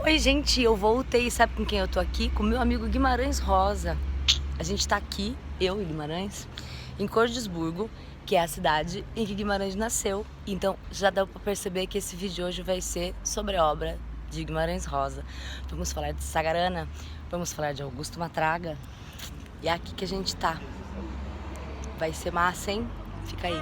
Oi, gente, eu voltei. Sabe com quem eu tô aqui? Com meu amigo Guimarães Rosa. A gente tá aqui, eu e Guimarães, em Cordisburgo, que é a cidade em que Guimarães nasceu. Então já deu pra perceber que esse vídeo hoje vai ser sobre a obra de Guimarães Rosa. Vamos falar de Sagarana, vamos falar de Augusto Matraga. E é aqui que a gente tá. Vai ser massa, hein? Fica aí.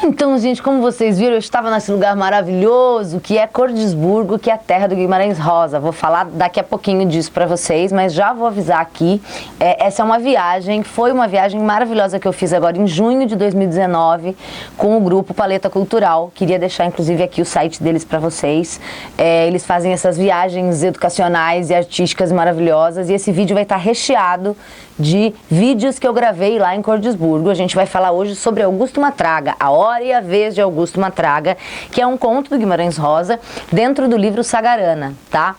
Então, gente, como vocês viram, eu estava nesse lugar maravilhoso que é Cordisburgo, que é a terra do Guimarães Rosa. Vou falar daqui a pouquinho disso pra vocês, mas já vou avisar aqui, essa é uma viagem, foi uma viagem maravilhosa que eu fiz agora em junho de 2019 com o grupo Paleta Cultural. Queria deixar, inclusive, aqui o site deles pra vocês. Eles fazem essas viagens educacionais e artísticas maravilhosas e esse vídeo vai estar recheado de vídeos que eu gravei lá em Cordisburgo. A gente vai falar hoje sobre Augusto Matraga, A Hora e a Vez de Augusto Matraga, que é um conto do Guimarães Rosa dentro do livro Sagarana, tá?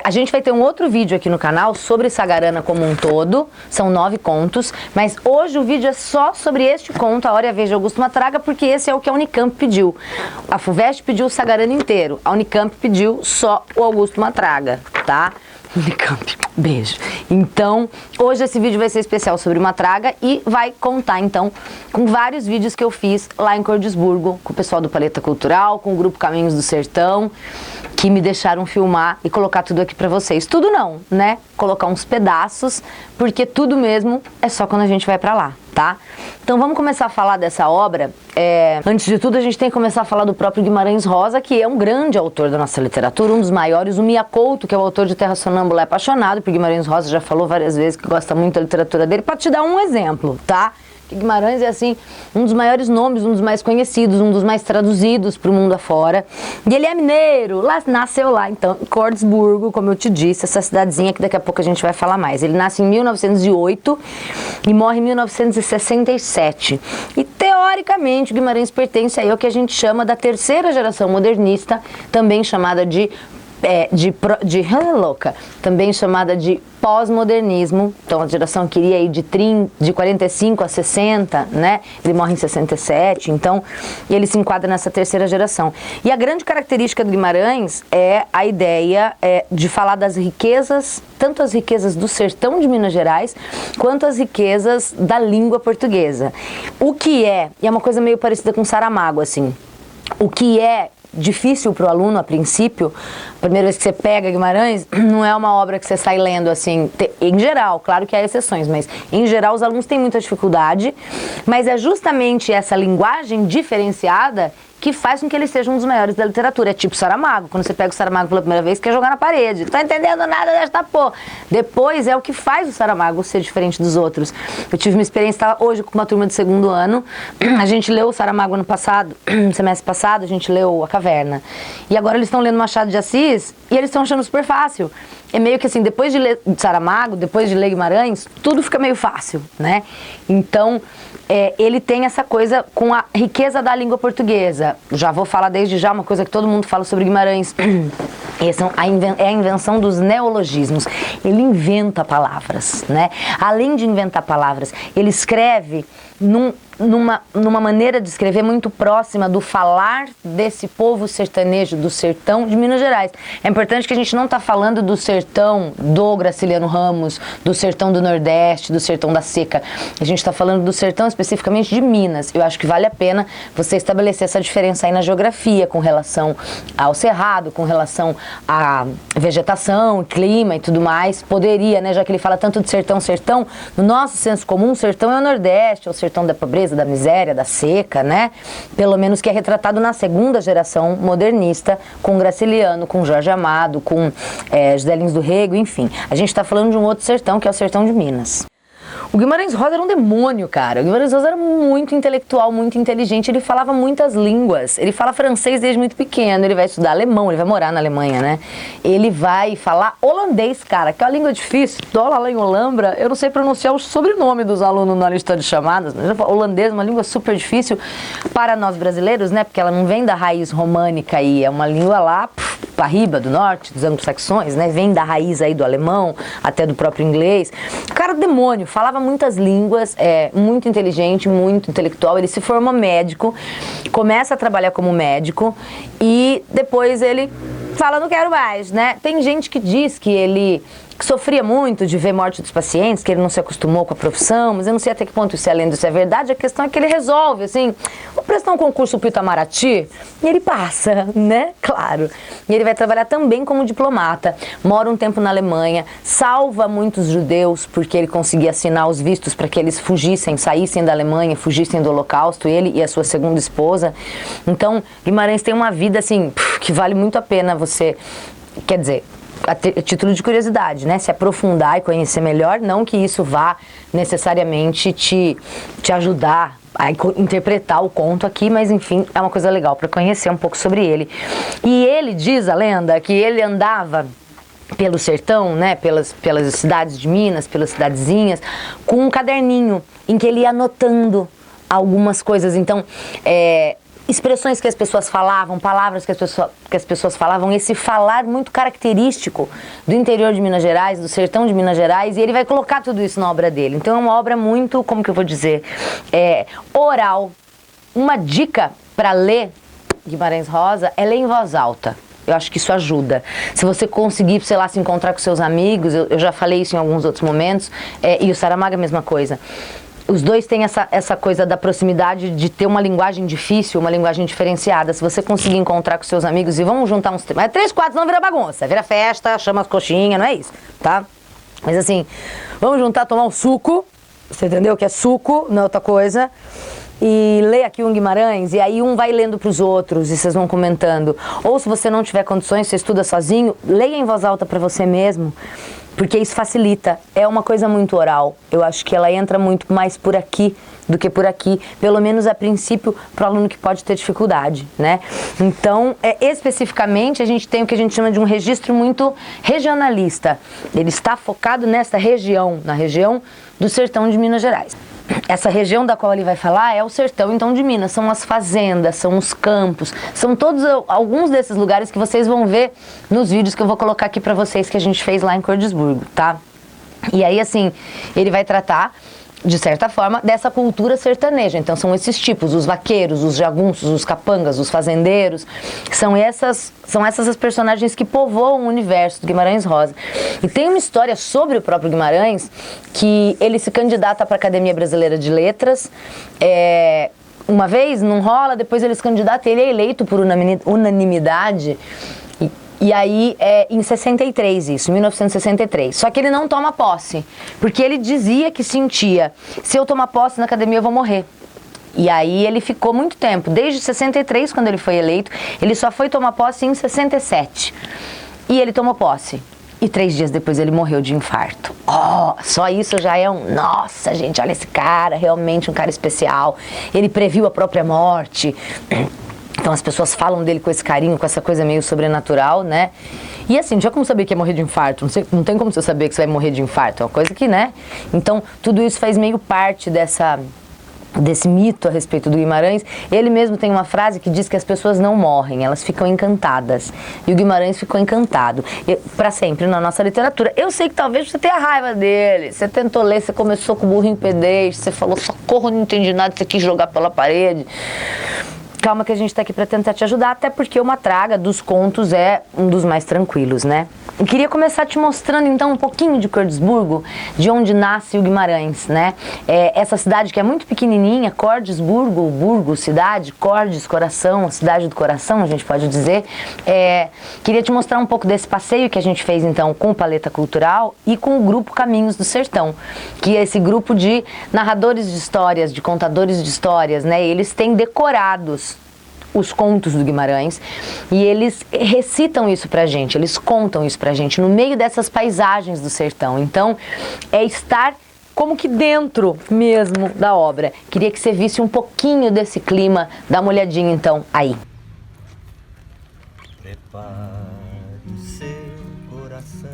A gente vai ter um outro vídeo aqui no canal sobre Sagarana como um todo, são 9 contos, mas hoje o vídeo é só sobre este conto, A Hora e a Vez de Augusto Matraga, porque esse é o que a Unicamp pediu. A FUVEST pediu o Sagarana inteiro, a Unicamp pediu só o Augusto Matraga, tá? Unicamp, beijo. Então, hoje esse vídeo vai ser especial sobre Matraga e vai contar, então, com vários vídeos que eu fiz lá em Cordisburgo, com o pessoal do Paleta Cultural, com o grupo Caminhos do Sertão, que me deixaram filmar e colocar tudo aqui pra vocês. Tudo não, né? Colocar uns pedaços, porque tudo mesmo é só quando a gente vai pra lá, tá? Então vamos começar a falar dessa obra. Antes de tudo, a gente tem que começar a falar do próprio Guimarães Rosa, que é um grande autor da nossa literatura, um dos maiores. O Mia Couto, que é o autor de Terra Sonâmbula, é apaixonado por Guimarães Rosa, já falou várias vezes que gosta muito da literatura dele. Pra te dar um exemplo, tá? Que Guimarães é, assim, um dos maiores nomes, um dos mais conhecidos, um dos mais traduzidos para o mundo afora. E ele é mineiro, nasceu lá, então, em Cordisburgo, como eu te disse, essa cidadezinha que daqui a pouco a gente vai falar mais. Ele nasce em 1908 e morre em 1967. E, teoricamente, Guimarães pertence aí ao que a gente chama da terceira geração modernista, também chamada também chamada de pós-modernismo. Então a geração queria ir de 45 a 60, né? Ele morre em 67, então ele se enquadra nessa terceira geração. E a grande característica do Guimarães é a ideia de falar das riquezas, tanto as riquezas do sertão de Minas Gerais, quanto as riquezas da língua portuguesa. O que é uma coisa meio parecida com Saramago, assim, o que é difícil para o aluno a princípio, a primeira vez que você pega Guimarães, não é uma obra que você sai lendo assim, em geral, claro que há exceções, mas em geral os alunos têm muita dificuldade, mas é justamente essa linguagem diferenciada que faz com que ele seja um dos maiores da literatura. É tipo Saramago, quando você pega o Saramago pela primeira vez, quer jogar na parede, não tá entendendo nada desta porra. Depois é o que faz o Saramago ser diferente dos outros. Eu tive uma experiência hoje com uma turma de segundo ano, a gente leu o Saramago ano passado, no semestre passado, a gente leu A Caverna. E agora eles estão lendo Machado de Assis e eles estão achando super fácil. É meio que assim, depois de ler Saramago, depois de ler Guimarães, tudo fica meio fácil, né? Então, ele tem essa coisa com a riqueza da língua portuguesa. Já vou falar desde já uma coisa que todo mundo fala sobre Guimarães. É a invenção dos neologismos. Ele inventa palavras, né? Além de inventar palavras, ele escreve numa maneira de escrever muito próxima do falar desse povo sertanejo, do sertão de Minas Gerais. É importante que a gente não está falando do sertão do Graciliano Ramos, do sertão do Nordeste, do sertão da Seca. A gente está falando do sertão especificamente de Minas. Eu acho que vale a pena você estabelecer essa diferença aí na geografia, com relação ao cerrado, com relação à vegetação, clima e tudo mais. Poderia, né, já que ele fala tanto de sertão, no nosso senso comum, sertão é o Nordeste, é o sertão da pobreza, da miséria, da seca, né? Pelo menos que é retratado na segunda geração modernista, com Graciliano, com Jorge Amado, com José Lins do Rego, enfim. A gente está falando de um outro sertão, que é o sertão de Minas. O Guimarães Rosa era um demônio, cara. O Guimarães Rosa era muito intelectual, muito inteligente. Ele falava muitas línguas. Ele fala francês desde muito pequeno. Ele vai estudar alemão, ele vai morar na Alemanha, né? Ele vai falar holandês, cara, que é uma língua difícil. Dólar lá em Olambra, eu não sei pronunciar o sobrenome dos alunos na lista de chamadas. Mas holandês é uma língua super difícil para nós brasileiros, né? Porque ela não vem da raiz românica aí. É uma língua lá Parriba, do norte, dos anglo-saxões, né? Vem da raiz aí do alemão, até do próprio inglês. O cara demônio, falava muitas línguas, muito inteligente, muito intelectual. Ele se formou médico, começa a trabalhar como médico e depois ele fala, não quero mais, né? Tem gente que diz que ele sofria muito de ver morte dos pacientes, que ele não se acostumou com a profissão, mas eu não sei até que ponto isso é lenda, isso é verdade. A questão é que ele resolve, assim, vou prestar um concurso pro Itamaraty, e ele passa, né? Claro. E ele vai trabalhar também como diplomata, mora um tempo na Alemanha, salva muitos judeus, porque ele conseguia assinar os vistos para que eles fugissem, saíssem da Alemanha, fugissem do Holocausto, ele e a sua segunda esposa. Então, Guimarães tem uma vida, assim, que vale muito a pena você, quer dizer, a título de curiosidade, né? Se aprofundar e conhecer melhor, não que isso vá necessariamente te ajudar a interpretar o conto aqui, mas enfim, é uma coisa legal para conhecer um pouco sobre ele. E ele diz a lenda que ele andava pelo sertão, né, pelas cidades de Minas, pelas cidadezinhas, com um caderninho em que ele ia anotando algumas coisas. Então, expressões que as pessoas falavam, palavras que as pessoas falavam, esse falar muito característico do interior de Minas Gerais, do sertão de Minas Gerais, e ele vai colocar tudo isso na obra dele. Então é uma obra muito, como que eu vou dizer, oral. Uma dica para ler Guimarães Rosa é ler em voz alta. Eu acho que isso ajuda. Se você conseguir, sei lá, se encontrar com seus amigos, eu já falei isso em alguns outros momentos, e o Saramago a mesma coisa. Os dois têm essa coisa da proximidade de ter uma linguagem difícil, uma linguagem diferenciada. Se você conseguir encontrar com seus amigos e vamos juntar uns... Mas 3, 4 não vira bagunça, vira festa, chama as coxinhas, não é isso, tá? Mas assim, vamos juntar, tomar um suco, você entendeu? Que é suco, não é outra coisa. E lê aqui um Guimarães, e aí um vai lendo para os outros, e vocês vão comentando. Ou se você não tiver condições, você estuda sozinho, leia em voz alta para você mesmo. Porque isso facilita, é uma coisa muito oral. Eu acho que ela entra muito mais por aqui do que por aqui, pelo menos a princípio para o aluno que pode ter dificuldade, né? Então, especificamente, a gente tem o que a gente chama de um registro muito regionalista. Ele está focado nessa região, na região do sertão de Minas Gerais. Essa região da qual ele vai falar é o sertão, então, de Minas. São as fazendas, são os campos, são todos alguns desses lugares que vocês vão ver nos vídeos que eu vou colocar aqui pra vocês que a gente fez lá em Cordesburgo, tá? E aí, assim, ele vai tratar, de certa forma, dessa cultura sertaneja. Então são esses tipos, os vaqueiros, os jagunços, os capangas, os fazendeiros, são essas as personagens que povoam o universo do Guimarães Rosa. E tem uma história sobre o próprio Guimarães, que ele se candidata para a Academia Brasileira de Letras, uma vez, não rola, depois ele se candidata, ele é eleito por unanimidade. E aí, em 63 isso, 1963. Só que ele não toma posse, porque ele dizia que sentia, se eu tomar posse na academia eu vou morrer. E aí ele ficou muito tempo, desde 63, quando ele foi eleito, ele só foi tomar posse em 67. E ele tomou posse. E 3 dias depois ele morreu de infarto. Só isso já é nossa, gente, olha esse cara, realmente um cara especial. Ele previu a própria morte. Então as pessoas falam dele com esse carinho, com essa coisa meio sobrenatural, né? E assim, não tinha como saber que ia morrer de infarto, não tem como você saber que você vai morrer de infarto, é uma coisa que, né? Então tudo isso faz meio parte desse mito a respeito do Guimarães. Ele mesmo tem uma frase que diz que as pessoas não morrem, elas ficam encantadas. E o Guimarães ficou encantado, para sempre na nossa literatura. Eu sei que talvez você tenha raiva dele, você tentou ler, você começou com o burro em pedestre, você falou, socorro, não entendi nada, você quis jogar pela parede. Calma que a gente está aqui para tentar te ajudar, até porque o Matraga dos contos é um dos mais tranquilos, né? Eu queria começar te mostrando então um pouquinho de Cordesburgo, de onde nasce o Guimarães, né? Essa cidade que é muito pequenininha, Cordesburgo, Burgo, cidade, Cordes, coração, cidade do coração, a gente pode dizer. Queria te mostrar um pouco desse passeio que a gente fez então com o Paleta Cultural e com o grupo Caminhos do Sertão, que é esse grupo de narradores de histórias, de contadores de histórias, né? Eles têm decorados os contos do Guimarães e eles recitam isso pra gente, eles contam isso pra gente no meio dessas paisagens do sertão. Então é estar como que dentro mesmo da obra. Queria que você visse um pouquinho desse clima, dá uma olhadinha então aí. Prepare o seu coração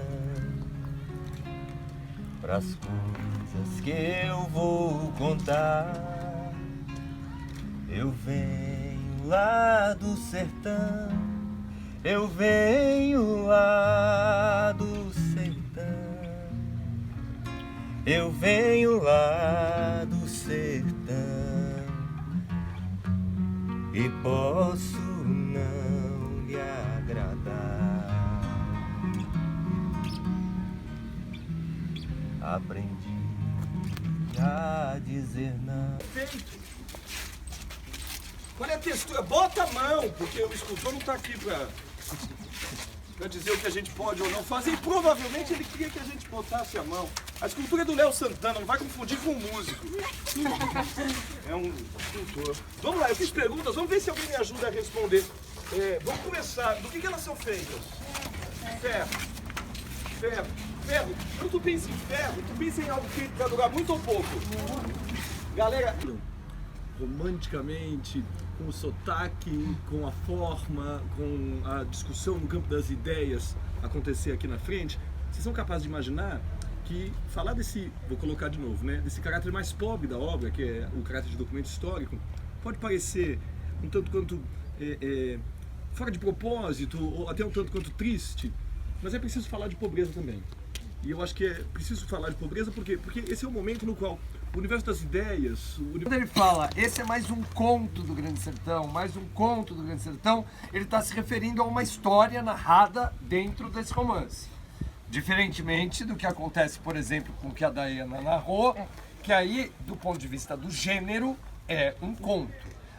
pras coisas que eu vou contar. Eu venho lá do sertão, Eu venho lá do sertão, eu venho lá do sertão, e posso não lhe agradar. Aprendi a dizer não. Feito. Qual é a textura? Bota a mão, porque o escultor não está aqui para dizer o que a gente pode ou não fazer. E provavelmente ele queria que a gente botasse a mão. A escultura é do Léo Santana, não vai confundir com um músico. É um escultor. Vamos lá, eu fiz perguntas, vamos ver se alguém me ajuda a responder. Vamos começar. Do que elas são feitas? Ferro. Ferro. Ferro. Quando tu pensa em ferro, tu pensa em algo feito para durar muito ou pouco? Galera... romanticamente, com o sotaque, com a forma, com a discussão no campo das ideias acontecer aqui na frente, vocês são capazes de imaginar que falar desse, vou colocar de novo, né, desse caráter mais pobre da obra, que é o caráter de documento histórico, pode parecer um tanto quanto fora de propósito, ou até um tanto quanto triste, mas é preciso falar de pobreza também. E eu acho que é preciso falar de pobreza porque esse é o momento no qual o universo das ideias... Quando ele fala, esse é mais um conto do Grande Sertão, mais um conto do Grande Sertão, ele está se referindo a uma história narrada dentro desse romance. Diferentemente do que acontece, por exemplo, com o que a Dayana narrou, que aí, do ponto de vista do gênero, é um conto.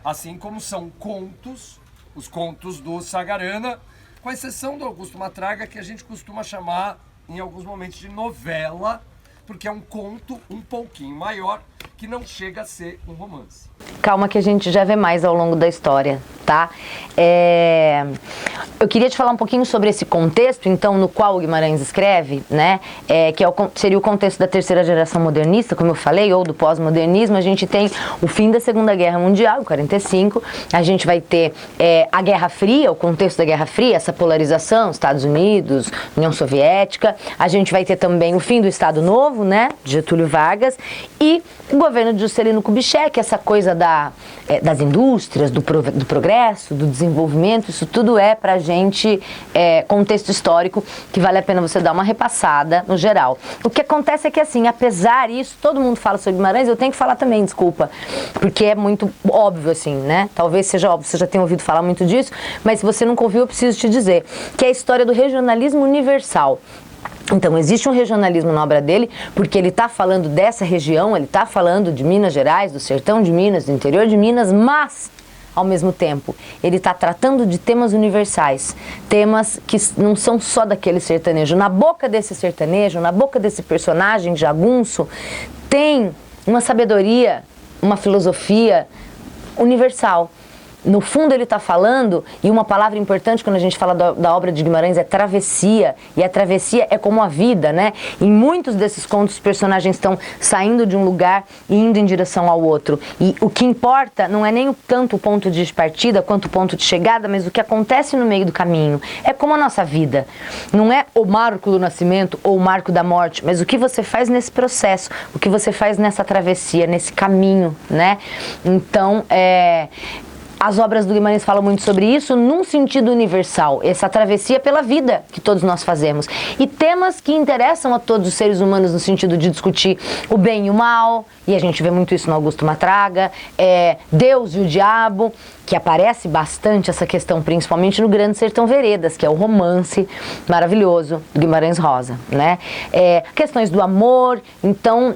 Assim como são contos, os contos do Sagarana, com exceção do Augusto Matraga, que a gente costuma chamar, em alguns momentos, de novela, porque é um conto um pouquinho maior, que não chega a ser um romance. Calma que a gente já vê mais ao longo da história, tá? Eu queria te falar um pouquinho sobre esse contexto, então, no qual o Guimarães escreve, né? Que seria o contexto da terceira geração modernista, como eu falei, ou do pós-modernismo. A gente tem o fim da Segunda Guerra Mundial, em 45, a gente vai ter a Guerra Fria, o contexto da Guerra Fria, essa polarização, Estados Unidos, União Soviética. A gente vai ter também o fim do Estado Novo, né? De Getúlio Vargas, e o governo de Juscelino Kubitschek, essa coisa das indústrias, do progresso, do desenvolvimento, isso tudo é pra gente contexto histórico que vale a pena você dar uma repassada no geral. O que acontece é que, assim, apesar disso, todo mundo fala sobre Guimarães, eu tenho que falar também, desculpa, porque é muito óbvio, assim, né? Talvez seja óbvio, você já tenha ouvido falar muito disso, mas se você nunca ouviu, eu preciso te dizer, que é a história do regionalismo universal. Então, existe um regionalismo na obra dele, porque ele está falando dessa região, ele está falando de Minas Gerais, do sertão de Minas, do interior de Minas, mas, ao mesmo tempo, ele está tratando de temas universais, temas que não são só daquele sertanejo. Na boca desse sertanejo, na boca desse personagem jagunço, tem uma sabedoria, uma filosofia universal. No fundo ele está falando, e uma palavra importante quando a gente fala da obra de Guimarães é travessia, e a travessia é como a vida, né? Em muitos desses contos os personagens estão saindo de um lugar e indo em direção ao outro, e o que importa não é nem tanto o ponto de partida quanto o ponto de chegada, mas o que acontece no meio do caminho. É como a nossa vida, não é o marco do nascimento ou o marco da morte, mas o que você faz nesse processo, o que você faz nessa travessia, nesse caminho, né? Então, as obras do Guimarães falam muito sobre isso num sentido universal, essa travessia pela vida que todos nós fazemos. E temas que interessam a todos os seres humanos no sentido de discutir o bem e o mal, e a gente vê muito isso no Augusto Matraga, Deus e o Diabo, que aparece bastante essa questão, principalmente no Grande Sertão Veredas, que é o romance maravilhoso do Guimarães Rosa, né? Questões do amor, então,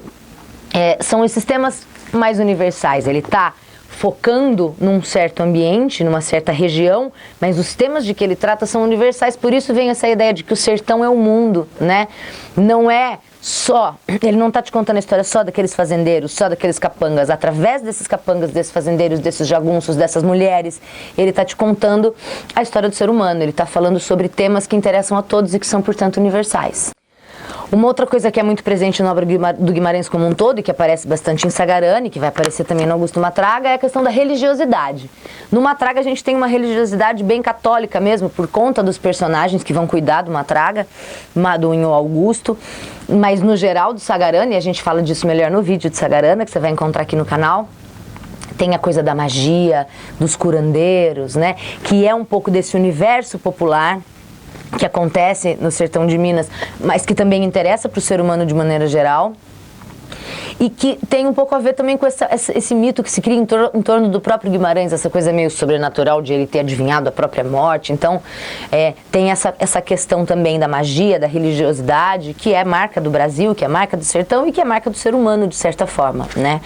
são esses temas mais universais. Ele está focando num certo ambiente, numa certa região, mas os temas de que ele trata são universais, por isso vem essa ideia de que o sertão é o mundo, né? Não é só, ele não está te contando a história só daqueles fazendeiros, só daqueles capangas, através desses capangas, desses fazendeiros, desses jagunços, dessas mulheres, ele está te contando a história do ser humano, ele está falando sobre temas que interessam a todos e que são, portanto, universais. Uma outra coisa que é muito presente na obra do Guimarães como um todo, e que aparece bastante em Sagarana, que vai aparecer também no Augusto Matraga, é a questão da religiosidade. No Matraga a gente tem uma religiosidade bem católica mesmo, por conta dos personagens que vão cuidar do Matraga, do Augusto, mas no geral do Sagarana, e a gente fala disso melhor no vídeo de Sagarana, que você vai encontrar aqui no canal, Tem a coisa da magia, dos curandeiros, né? Que é um pouco desse universo popular que acontece no sertão de Minas, mas que também interessa para o ser humano de maneira geral. E que tem um pouco a ver também com esse mito que se cria em torno do próprio Guimarães, essa coisa meio sobrenatural de ele ter adivinhado a própria morte. Então, tem essa questão também da magia, da religiosidade, que é marca do Brasil, que é marca do sertão e que é marca do ser humano, de certa forma, né?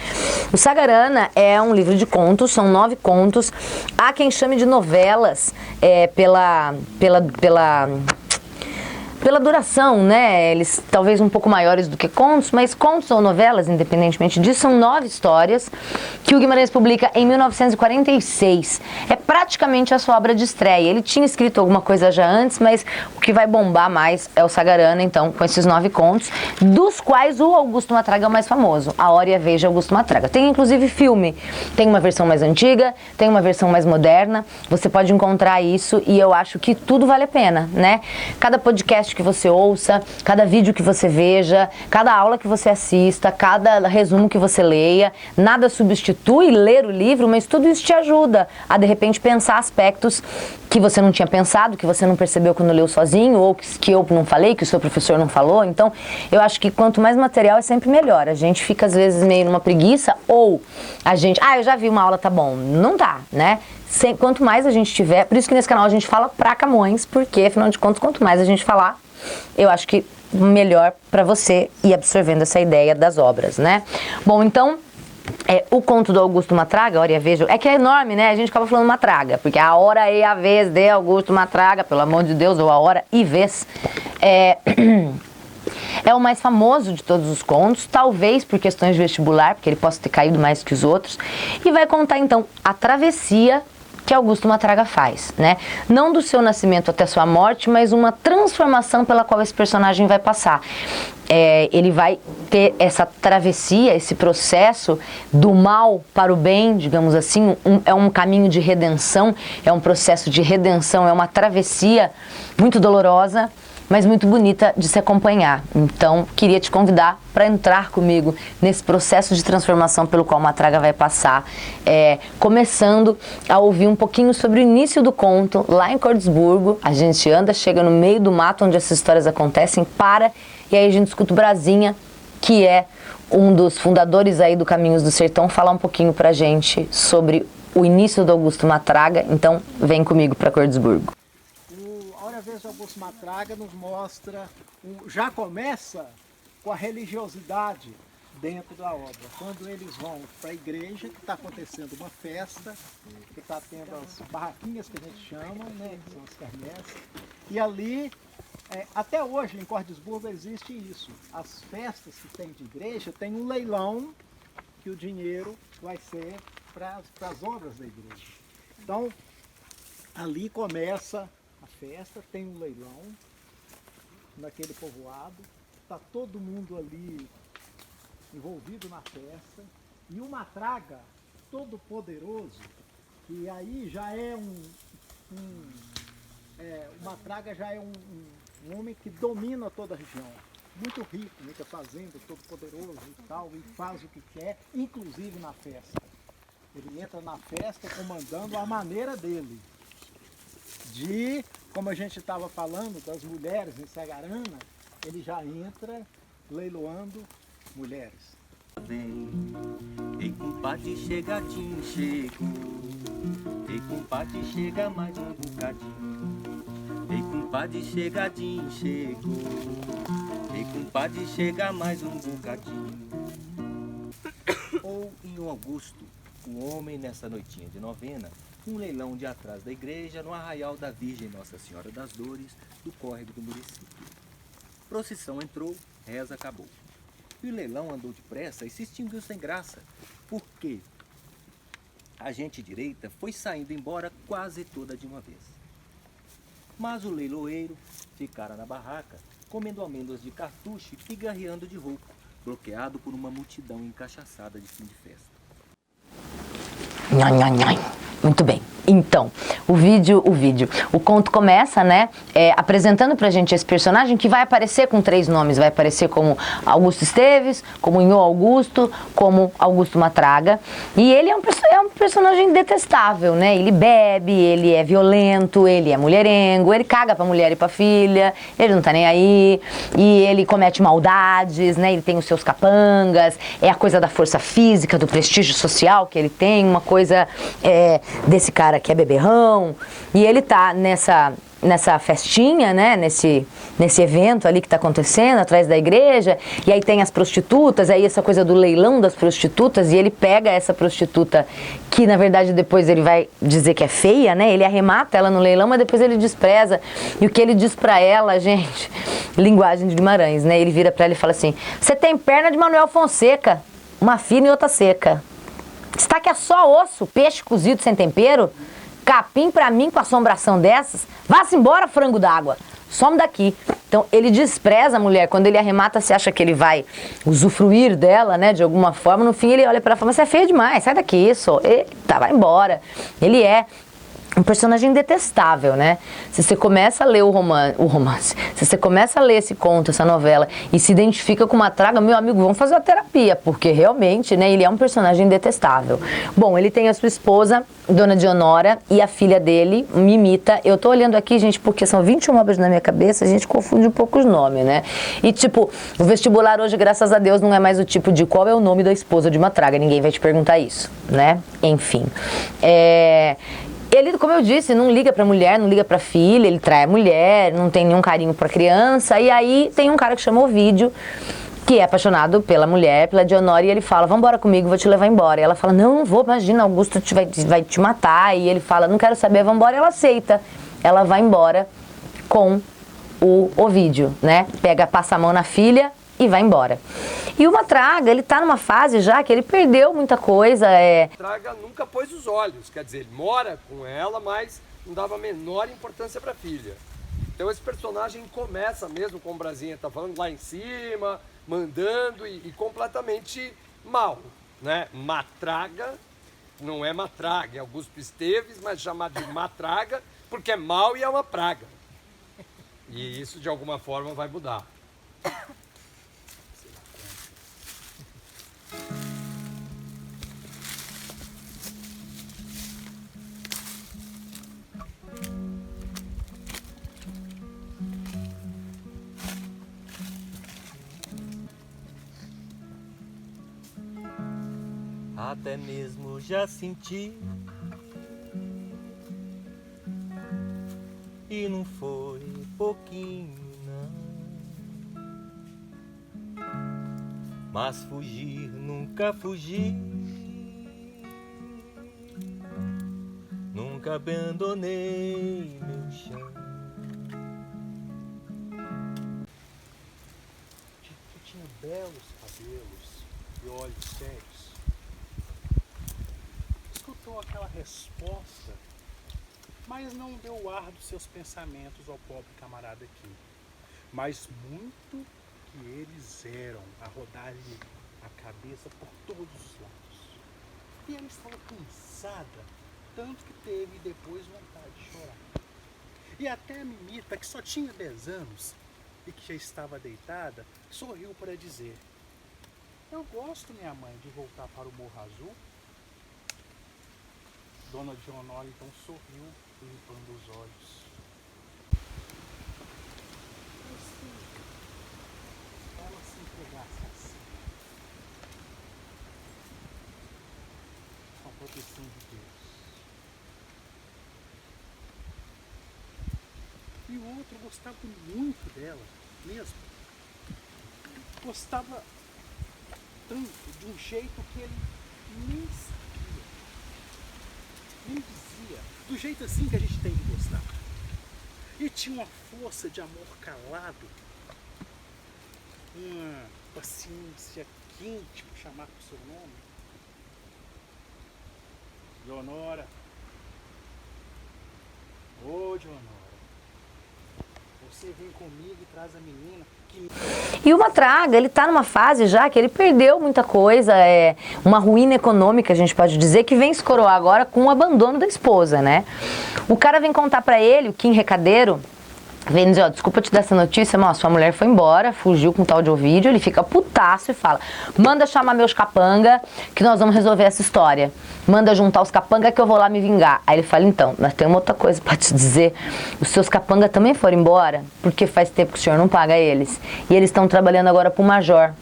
O Sagarana é um livro de contos, são 9 contos. Há quem chame de novelas pela duração, né? Eles talvez um pouco maiores do que contos, mas contos ou novelas, independentemente disso, são 9 histórias que o Guimarães publica em 1946. É praticamente a sua obra de estreia. Ele tinha escrito alguma coisa já antes, mas o que vai bombar mais é o Sagarana, então, com esses 9 contos, dos quais o Augusto Matraga é o mais famoso. A Hora e a Vez de Augusto Matraga. Tem inclusive filme. Tem uma versão mais antiga, tem uma versão mais moderna. Você pode encontrar isso e eu acho que tudo vale a pena, né? Cada podcast que você ouça, cada vídeo que você veja, cada aula que você assista, cada resumo que você leia, nada substitui ler o livro, mas tudo isso te ajuda a, de repente, pensar aspectos que você não tinha pensado, que você não percebeu quando leu sozinho, ou que eu não falei, que o seu professor não falou. Então, eu acho que quanto mais material é sempre melhor. A gente fica, às vezes, meio numa preguiça, ou a gente, eu já vi uma aula, tá bom. Não tá, né? Quanto mais a gente tiver, por isso que nesse canal a gente fala pra Camões, porque, afinal de contas, quanto mais a gente falar, eu acho que melhor para você ir absorvendo essa ideia das obras, né? Bom, então, o conto do Augusto Matraga, A Hora e a Vez, é que é enorme, né? A gente acaba falando Matraga, porque A Hora e a Vez de Augusto Matraga, pelo amor de Deus, ou A Hora e Vez, é o mais famoso de todos os contos, talvez por questões de vestibular, porque ele possa ter caído mais que os outros, e vai contar, então, a travessia que Augusto Matraga faz, né? Não do seu nascimento até sua morte, mas uma transformação pela qual esse personagem vai passar. Ele vai ter essa travessia, esse processo do mal para o bem, digamos assim, é um caminho de redenção, é um processo de redenção, é uma travessia muito dolorosa, mas muito bonita de se acompanhar. Então, queria te convidar para entrar comigo nesse processo de transformação pelo qual Matraga vai passar, começando a ouvir um pouquinho sobre o início do conto, lá em Cordesburgo. A gente anda, chega no meio do mato onde essas histórias acontecem, e aí a gente escuta o Brasinha, que é um dos fundadores aí do Caminhos do Sertão, falar um pouquinho pra gente sobre o início do Augusto Matraga. Então, vem comigo para Cordesburgo. Augusto Matraga nos mostra, já começa com a religiosidade dentro da obra. Quando eles vão para a igreja, que está acontecendo uma festa, que está tendo as barraquinhas que a gente chama, né, que são as quermesses, e ali, até hoje em Cordesburgo existe isso. As festas que tem de igreja, tem um leilão que o dinheiro vai ser para as obras da igreja. Então, ali começa a festa, tem um leilão naquele povoado, está todo mundo ali envolvido na festa, e o Matraga, todo poderoso, que aí já é o Matraga já é um homem que domina toda a região, muito rico, muita fazenda, todo poderoso e tal, e faz o que quer, inclusive na festa. Ele entra na festa comandando a maneira dele. Como a gente estava falando das mulheres em Sagarana, ele já entra leiloando mulheres. Vem, ei compadre, chegadinho, chego. Ei compadre, chega mais um bocadinho. Ei compadre, chegadinho, chego. Ei compadre, chega mais um bocadinho. Ou em Augusto, o homem nessa noitinha de novena, um leilão de atrás da igreja, no arraial da Virgem Nossa Senhora das Dores, do córrego do município. Procissão entrou, reza acabou. E o leilão andou depressa e se extinguiu sem graça, porque a gente direita foi saindo embora quase toda de uma vez. Mas o leiloeiro ficara na barraca, comendo amêndoas de cartucho e pigarreando de rouco, bloqueado por uma multidão encachaçada de fim de festa. Muito bem. Então, o conto começa, né, apresentando pra gente esse personagem que vai aparecer com 3 nomes. Vai aparecer como Augusto Esteves, como Nhô Augusto, como Augusto Matraga. E ele é um personagem é um personagem detestável, né? Ele bebe, ele é violento, ele é mulherengo, ele caga pra mulher e pra filha, ele não tá nem aí, e ele comete maldades, né? Ele tem os seus capangas, é a coisa da força física, do prestígio social que ele tem, uma coisa desse cara que é beberrão, e ele tá nessa festinha, né, nesse evento ali que tá acontecendo atrás da igreja, e aí tem as prostitutas, aí essa coisa do leilão das prostitutas, e ele pega essa prostituta, que na verdade depois ele vai dizer que é feia, né, ele arremata ela no leilão, mas depois ele despreza, e o que ele diz pra ela, gente, linguagem de Guimarães, né, ele vira pra ela e fala assim: você tem perna de Manuel Fonseca, uma fina e outra seca, está que é só osso, peixe cozido sem tempero, capim pra mim com assombração dessas, vá-se embora, frango d'água, some daqui. Então ele despreza a mulher, quando ele arremata, você acha que ele vai usufruir dela, né, de alguma forma, no fim ele olha pra ela e fala: você é feia demais, sai daqui, isso, eita, vai embora. Ele é um personagem detestável, né? Se você começa a ler o romance, se você começa a ler esse conto, essa novela, e se identifica com Matraga, meu amigo, vamos fazer uma terapia, porque realmente, né, ele é um personagem detestável. Bom, ele tem a sua esposa, Dona Dionora, e a filha dele, Mimita. Eu tô olhando aqui, gente, porque são 21 obras na minha cabeça, a gente confunde um pouco os nomes, né? E tipo, o vestibular hoje, graças a Deus, não é mais o tipo de qual é o nome da esposa de Matraga, ninguém vai te perguntar isso, né? Enfim. Ele, como eu disse, não liga pra mulher, não liga pra filha, ele trai a mulher, não tem nenhum carinho pra criança. E aí tem um cara que chama Ovídio, que é apaixonado pela mulher, pela Dionora, e ele fala: vambora comigo, vou te levar embora. E ela fala: não vou, imagina, Augusto vai te matar. E ele fala: não quero saber, vambora. E ela aceita. Ela vai embora com o Ovídio, né? Passa a mão na filha e vai embora. E o Matraga, ele tá numa fase já que ele perdeu muita coisa. Matraga nunca pôs os olhos, quer dizer, ele mora com ela, mas não dava a menor importância para a filha. Então esse personagem começa mesmo, como o Brasinha tá falando, lá em cima, mandando e completamente mal, né? Matraga, não é Matraga, é Augusto Esteves, mas chamado de Matraga, porque é mal e é uma praga. E isso de alguma forma vai mudar. Até mesmo já senti, e não foi pouquinho não, mas fugir nunca fugi, nunca abandonei meu chão. Tu tinha belos cabelos e olhos sérios. Escutou aquela resposta, mas não deu o ar dos seus pensamentos ao pobre camarada aqui. Mas muito que eles eram a rodar-lhe a cabeça por todos os lados. E ela estava cansada, tanto que teve depois vontade de chorar. E até a Mimita, que só tinha 10 anos e que já estava deitada, sorriu para dizer: eu gosto, minha mãe, de voltar para o Morro Azul. Dona Dionora então sorriu, limpando os olhos. E se ela se entregasse assim, com a proteção de Deus? E o outro gostava muito dela, mesmo. Gostava tanto, de um jeito que ele nem sabia. Nem dizia, do jeito assim que a gente tem que gostar. E tinha uma força de amor calado, uma paciência quente, por chamar por seu nome. Dionora, ô Dionora, você vem comigo e traz a menina que... E o Matraga, ele tá numa fase já que ele perdeu muita coisa, uma ruína econômica, a gente pode dizer, que vem se coroar agora com o abandono da esposa, né? O cara vem contar pra ele, o Kim Recadeiro, vem dizer: ó, desculpa te dar essa notícia, mas sua mulher foi embora, fugiu com tal de Ovídio. Ele fica putaço e fala: manda chamar meus capanga que nós vamos resolver essa história. manda juntar os capangas que eu vou lá me vingar. Aí ele fala, então, mas tem uma outra coisa pra te dizer, os seus capangas também foram embora, porque faz tempo que o senhor não paga eles. E eles estão trabalhando agora pro Major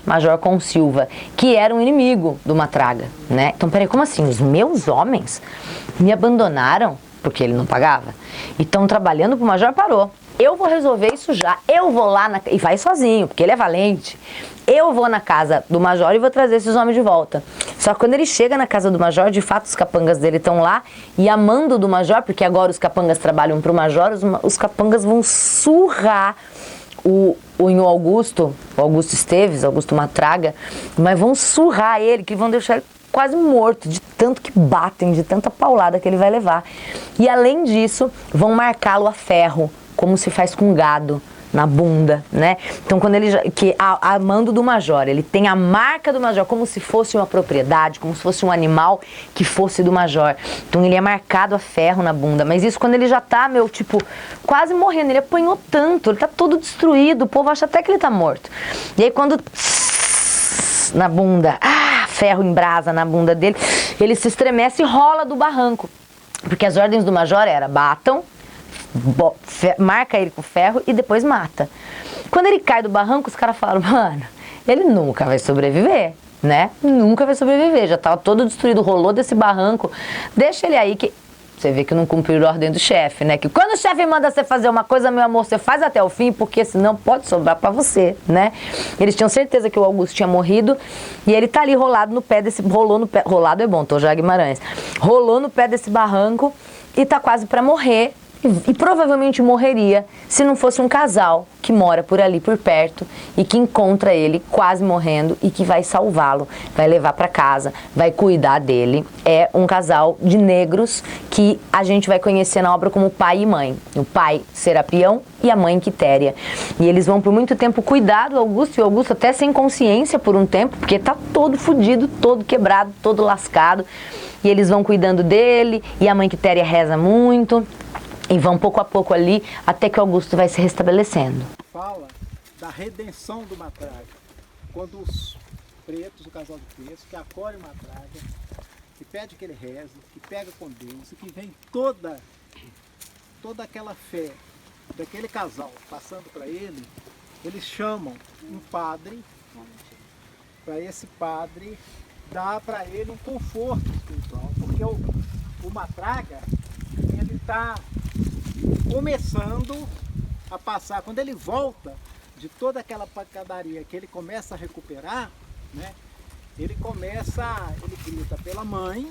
Consilva, que era um inimigo do Matraga, né? Então, peraí, como assim? Os meus homens me abandonaram porque ele não pagava? E estão trabalhando pro Major? Parou. Eu vou resolver isso já. Eu vou lá e vai sozinho, porque ele é valente. Eu vou na casa do Major e vou trazer esses homens de volta. Só que quando ele chega na casa do Major, de fato os capangas dele estão lá e a mando do Major, porque agora os capangas trabalham pro Major, os capangas vão surrar o Augusto Esteves, Augusto Matraga, mas vão surrar ele, que vão deixar ele quase morto, de tanto que batem, de tanta paulada que ele vai levar. E além disso, vão marcá-lo a ferro, como se faz com gado, na bunda, né? Então, quando ele a mando do Major, ele tem a marca do Major, como se fosse uma propriedade, como se fosse um animal que fosse do Major. Então, ele é marcado a ferro na bunda. Mas isso quando ele já tá, quase morrendo. Ele apanhou tanto, ele tá todo destruído, o povo acha até que ele tá morto. E aí, quando na bunda, ferro em brasa na bunda dele, ele se estremece e rola do barranco. Porque as ordens do Major era, batam, marca ele com ferro e depois mata. Quando ele cai do barranco, os caras falaram, mano, ele nunca vai sobreviver, né? Nunca vai sobreviver, já tava todo destruído, rolou desse barranco, deixa ele aí que... Você vê que não cumpriu a ordem do chefe, né? Que quando o chefe manda você fazer uma coisa, meu amor, você faz até o fim, porque senão pode sobrar pra você, né? Eles tinham certeza que o Augusto tinha morrido e ele tá ali rolado no pé desse... Rolado é bom, tô já Guimarães. Rolou no pé desse barranco e tá quase pra morrer. E provavelmente morreria se não fosse um casal que mora por ali, por perto, e que encontra ele quase morrendo e que vai salvá-lo, vai levar para casa, vai cuidar dele. É um casal de negros que a gente vai conhecer na obra como pai e mãe. O pai, Serapião, e a mãe, Quitéria. E eles vão por muito tempo cuidar do Augusto, e o Augusto até sem consciência por um tempo, porque tá todo fodido, todo quebrado, todo lascado. E eles vão cuidando dele, e a mãe Quitéria reza muito. E vão pouco a pouco ali, até que o Augusto vai se restabelecendo. Fala da redenção do Matraga. Quando os pretos, o casal de pretos, que acolhe o Matraga, que pede que ele reze, que pega com Deus, e que vem toda aquela fé daquele casal passando para ele, eles chamam um padre, para esse padre dar para ele um conforto espiritual, porque o Matraga, ele está começando a passar, quando ele volta de toda aquela pancadaria que ele começa a recuperar, né? Ele grita pela mãe,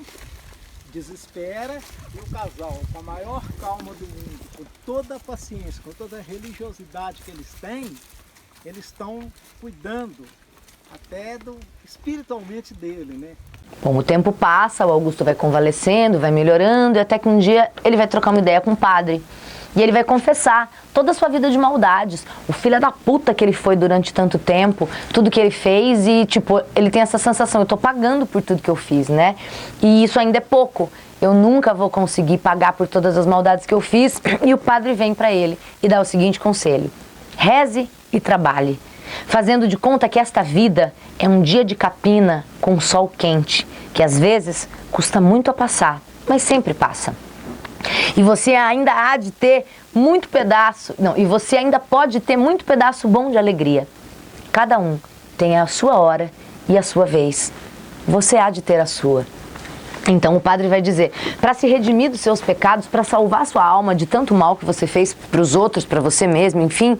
desespera, e o casal, com a maior calma do mundo, com toda a paciência, com toda a religiosidade que eles têm, eles estão cuidando até espiritualmente dele, né? Bom, o tempo passa, o Augusto vai convalescendo, vai melhorando, e até que um dia ele vai trocar uma ideia com o padre. E ele vai confessar toda a sua vida de maldades, o filho da puta que ele foi durante tanto tempo, tudo que ele fez e, ele tem essa sensação, eu tô pagando por tudo que eu fiz, né? E isso ainda é pouco, eu nunca vou conseguir pagar por todas as maldades que eu fiz. E o padre vem para ele e dá o seguinte conselho: reze e trabalhe, fazendo de conta que esta vida é um dia de capina com sol quente, que às vezes custa muito a passar, mas sempre passa. E você ainda há de ter muito pedaço, e você ainda pode ter muito pedaço bom de alegria. Cada um tem a sua hora e a sua vez. Você há de ter a sua. Então o padre vai dizer, para se redimir dos seus pecados, para salvar sua alma de tanto mal que você fez para os outros, para você mesmo, enfim,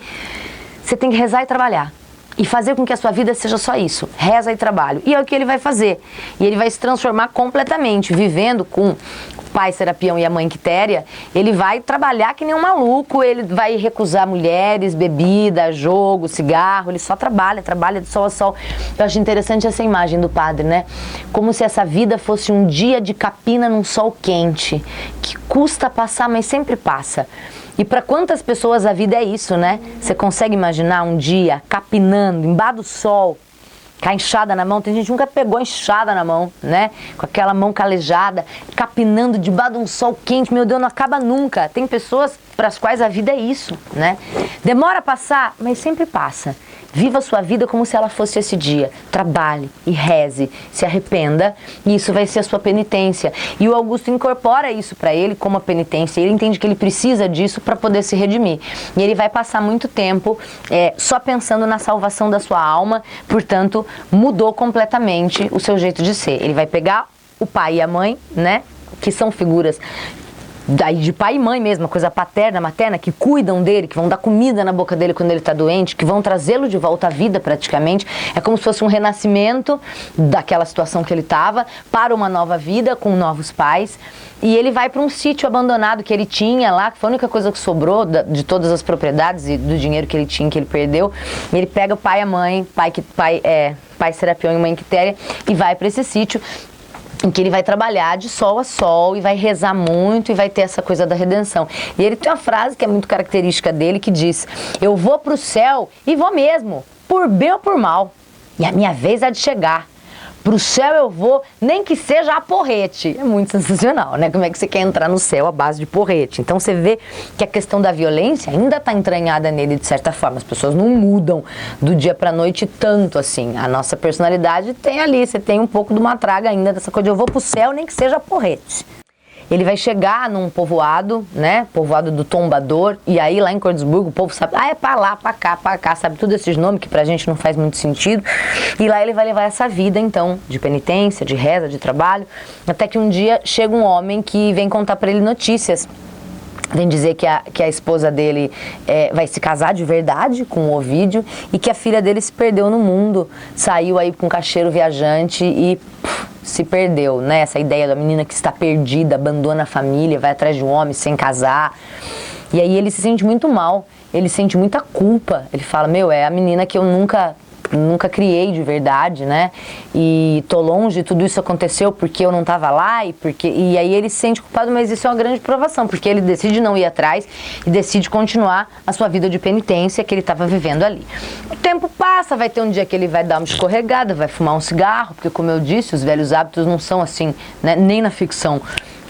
você tem que rezar e trabalhar. E fazer com que a sua vida seja só isso, reza e trabalho. E é o que ele vai fazer. E ele vai se transformar completamente, vivendo com o pai Serapião e a mãe Quitéria. Ele vai trabalhar que nem um maluco, ele vai recusar mulheres, bebida, jogo, cigarro, ele só trabalha de sol a sol. Eu acho interessante essa imagem do padre, né? Como se essa vida fosse um dia de capina num sol quente, que custa passar, mas sempre passa. E para quantas pessoas a vida é isso, né? Você consegue imaginar um dia capinando, embaixo do sol, com a enxada na mão? Tem gente que nunca pegou a enxada na mão, né? Com aquela mão calejada, capinando debaixo de um sol quente. Meu Deus, não acaba nunca. Tem pessoas para as quais a vida é isso, né? Demora a passar, mas sempre passa. Viva a sua vida como se ela fosse esse dia. Trabalhe e reze, se arrependa, e isso vai ser a sua penitência. E o Augusto incorpora isso para ele como a penitência. Ele entende que ele precisa disso para poder se redimir. E ele vai passar muito tempo só pensando na salvação da sua alma, portanto, mudou completamente o seu jeito de ser. Ele vai pegar o pai e a mãe, né, que são figuras daí de pai e mãe mesmo, coisa paterna, materna, que cuidam dele, que vão dar comida na boca dele quando ele está doente, que vão trazê-lo de volta à vida praticamente. É como se fosse um renascimento daquela situação que ele estava para uma nova vida com novos pais. E ele vai para um sítio abandonado que ele tinha lá, que foi a única coisa que sobrou de todas as propriedades e do dinheiro que ele tinha, que ele perdeu. E ele pega o pai e a mãe, pai Serapião e mãe Quitéria, e vai para esse sítio em que ele vai trabalhar de sol a sol e vai rezar muito e vai ter essa coisa da redenção. E ele tem uma frase que é muito característica dele, que diz: eu vou para o céu e vou mesmo, por bem ou por mal, e a minha vez há de chegar. Pro céu eu vou, nem que seja a porrete. É muito sensacional, né? Como é que você quer entrar no céu à base de porrete? Então você vê que a questão da violência ainda está entranhada nele de certa forma. As pessoas não mudam do dia pra noite tanto assim. A nossa personalidade tem ali, você tem um pouco de uma traga ainda dessa coisa de eu vou pro céu, nem que seja a porrete. Ele vai chegar num povoado, né? Povoado do Tombador. E aí lá em Cordesburgo o povo sabe, é pra lá, pra cá, sabe tudo esses nomes que pra gente não faz muito sentido. E lá ele vai levar essa vida, então, de penitência, de reza, de trabalho. Até que um dia chega um homem que vem contar pra ele notícias. Vem dizer que a esposa dele vai se casar de verdade com o Ovídio e que a filha dele se perdeu no mundo. Saiu aí com um cacheiro viajante e se perdeu, né? Essa ideia da menina que está perdida, abandona a família, vai atrás de um homem sem casar. E aí ele se sente muito mal, ele sente muita culpa. Ele fala, é a menina que eu nunca criei de verdade, né? E tô longe, tudo isso aconteceu porque eu não tava lá e aí ele se sente culpado, mas isso é uma grande provação, porque ele decide não ir atrás e decide continuar a sua vida de penitência que ele estava vivendo ali. O tempo passa, vai ter um dia que ele vai dar uma escorregada, vai fumar um cigarro, porque como eu disse, os velhos hábitos não são assim, né? Nem na ficção,